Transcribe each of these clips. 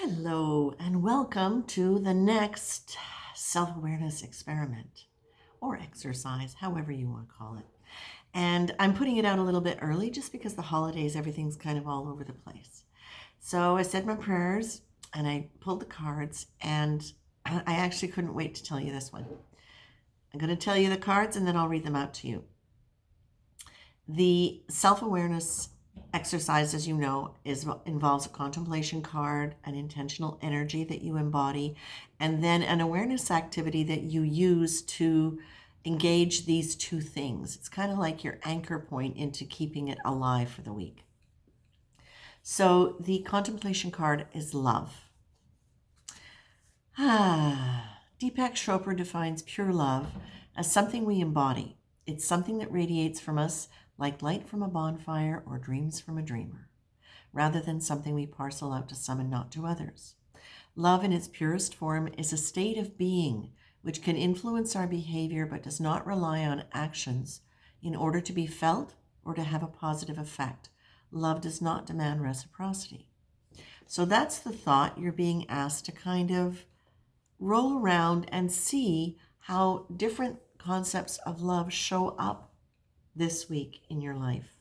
Hello, and welcome to the next self-awareness experiment or exercise, however you want to call it. And I'm putting it out a little bit early just because the holidays, everything's kind of all over the place. So I said my prayers and I pulled the cards, and I actually couldn't wait to tell you this one. I'm going to tell you the cards and then I'll read them out to you. The self-awareness exercise, as you know, involves a contemplation card, an intentional energy that you embody, and then an awareness activity that you use to engage these two things. It's kind of like your anchor point into keeping it alive for the week. So the contemplation card is love. Deepak Chopra defines pure love as something we embody. It's something that radiates from us like light from a bonfire or dreams from a dreamer, rather than something we parcel out to some and not to others. Love in its purest form is a state of being which can influence our behavior but does not rely on actions in order to be felt or to have a positive effect. Love does not demand reciprocity. So that's the thought you're being asked to kind of roll around and see how different concepts of love show up this week in your life.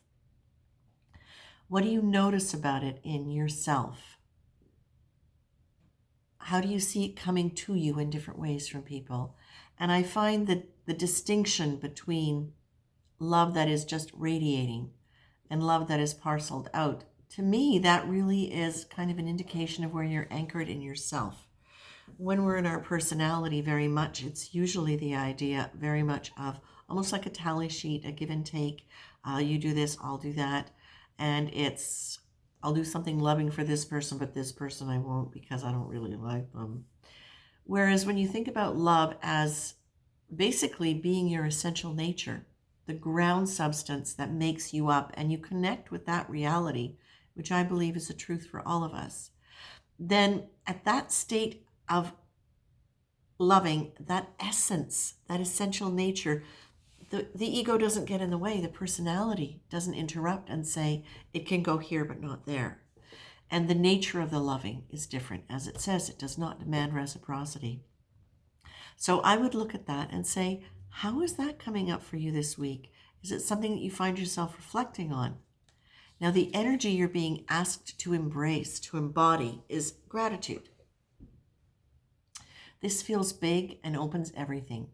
What do you notice about it in yourself? How do you see it coming to you in different ways from people? And I find that the distinction between love that is just radiating and love that is parceled out, to me, that really is kind of an indication of where you're anchored in yourself. When we're in our personality very much, it's usually the idea very much of almost like a tally sheet, a give and take. You do this, I'll do that. And it's, I'll do something loving for this person, but this person I won't because I don't really like them. Whereas when you think about love as basically being your essential nature, the ground substance that makes you up, and you connect with that reality, which I believe is the truth for all of us, then at that state of loving, that essence, that essential nature, the ego doesn't get in the way. The personality doesn't interrupt and say, it can go here but not there. And the nature of the loving is different. As it says, it does not demand reciprocity. So I would look at that and say, how is that coming up for you this week? Is it something that you find yourself reflecting on? Now, the energy you're being asked to embrace, to embody, is gratitude. This feels big and opens everything,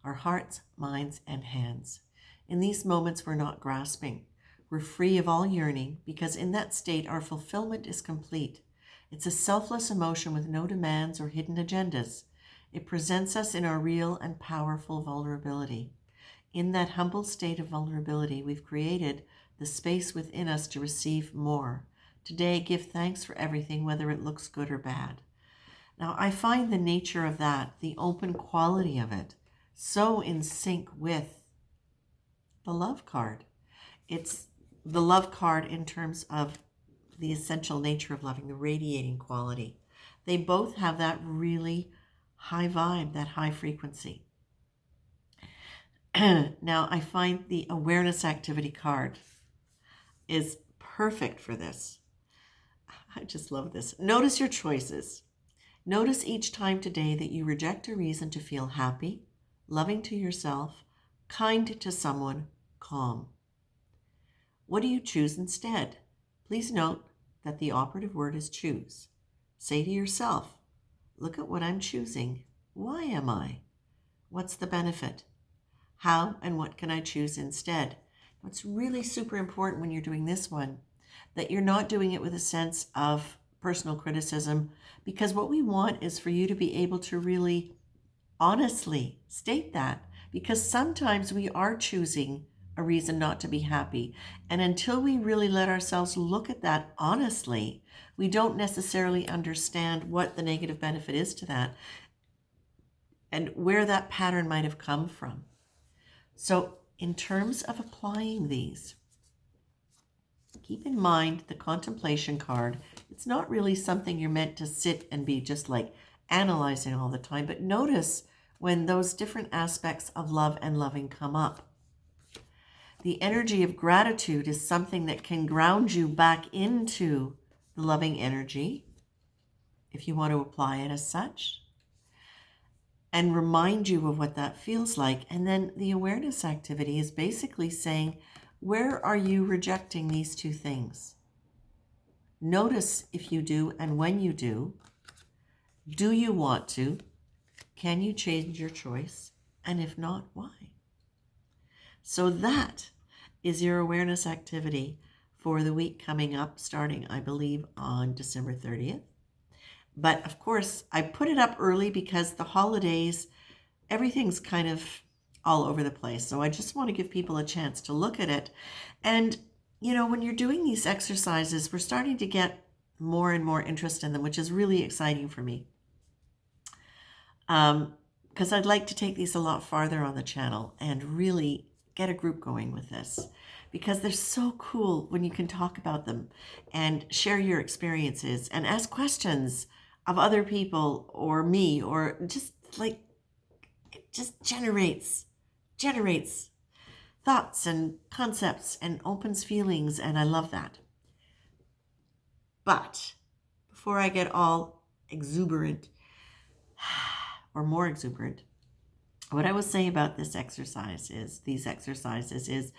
our hearts, minds, and hands. In these moments, we're not grasping. We're free of all yearning because in that state, our fulfillment is complete. It's a selfless emotion with no demands or hidden agendas. It presents us in our real and powerful vulnerability. In that humble state of vulnerability, we've created the space within us to receive more. Today, give thanks for everything, whether it looks good or bad. Now, I find the nature of that, the open quality of it, so in sync with the love card. It's the love card in terms of the essential nature of loving, the radiating quality. They both have that really high vibe, that high frequency. Now, I find the awareness activity card is perfect for this. I just love this. Notice your choices. Notice each time today that you reject a reason to feel happy, loving to yourself, kind to someone, calm. What do you choose instead? Please note that the operative word is choose. Say to yourself, look at what I'm choosing. Why am I? What's the benefit? How and what can I choose instead? It's really super important when you're doing this one that you're not doing it with a sense of personal criticism, because what we want is for you to be able to really honestly state that, because sometimes we are choosing a reason not to be happy. And until we really let ourselves look at that honestly, we don't necessarily understand what the negative benefit is to that and where that pattern might have come from. So in terms of applying these, keep in mind the contemplation card. It's not really something you're meant to sit and be just like analyzing all the time, but notice when those different aspects of love and loving come up. The energy of gratitude is something that can ground you back into the loving energy. if you want to apply it as such, and remind you of what that feels like. And then the awareness activity is basically saying, where are you rejecting these two things? Notice if you do and when you do. Do you want to? Can you change your choice? And if not, why? So that is your awareness activity for the week coming up, starting, I believe, on December 30th. But of course, I put it up early because the holidays, everything's kind of all over the place. So I just want to give people a chance to look at it. And, you know, when you're doing these exercises, we're starting to get more and more interest in them, which is really exciting for me. Because I'd like to take these a lot farther on the channel and really get a group going with this, because they're so cool when you can talk about them and share your experiences and ask questions of other people or me, or just like, it just generates thoughts and concepts and opens feelings, and I love that. But before I get all exuberant or more exuberant, what I was saying about these exercises is,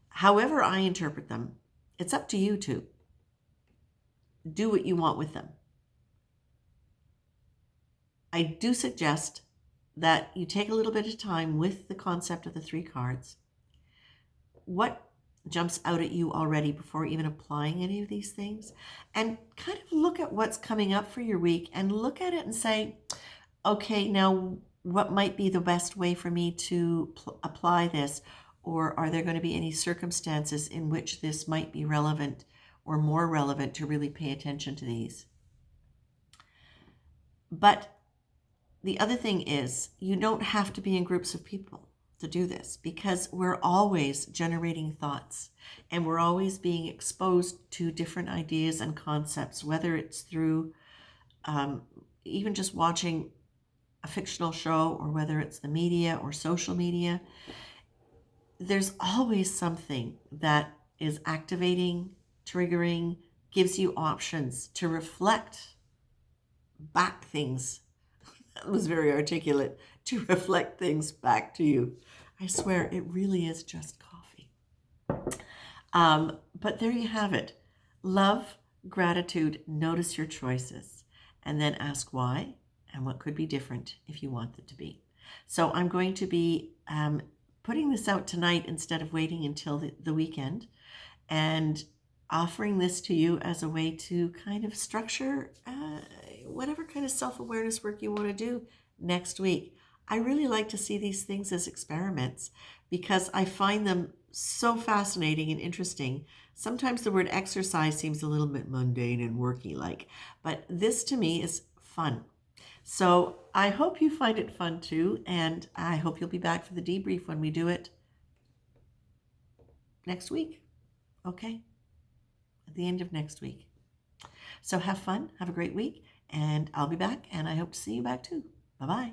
however I interpret them, it's up to you to do what you want with them. I do suggest that you take a little bit of time with the concept of the 3 cards. What jumps out at you already before even applying any of these things? And kind of look at what's coming up for your week and look at it and say, okay, now what might be the best way for me to apply this? Or are there going to be any circumstances in which this might be relevant or more relevant to really pay attention to these? But the other thing is, you don't have to be in groups of people to do this, because we're always generating thoughts and we're always being exposed to different ideas and concepts, whether it's through even just watching a fictional show or whether it's the media or social media. There's always something that is activating, triggering, gives you options to reflect back things. That was very articulate. To reflect things back to you. I swear, it really is just coffee. But there you have it. Love, gratitude, notice your choices, and then ask why and what could be different if you want it to be. So I'm going to be putting this out tonight instead of waiting until the weekend, and offering this to you as a way to kind of structure whatever kind of self-awareness work you want to do next week. I really like to see these things as experiments because I find them so fascinating and interesting. Sometimes the word exercise seems a little bit mundane and worky-like, but this to me is fun. So I hope you find it fun too, and I hope you'll be back for the debrief when we do it next week. Okay? At the end of next week. So have fun, have a great week, and I'll be back, and I hope to see you back too. Bye-bye.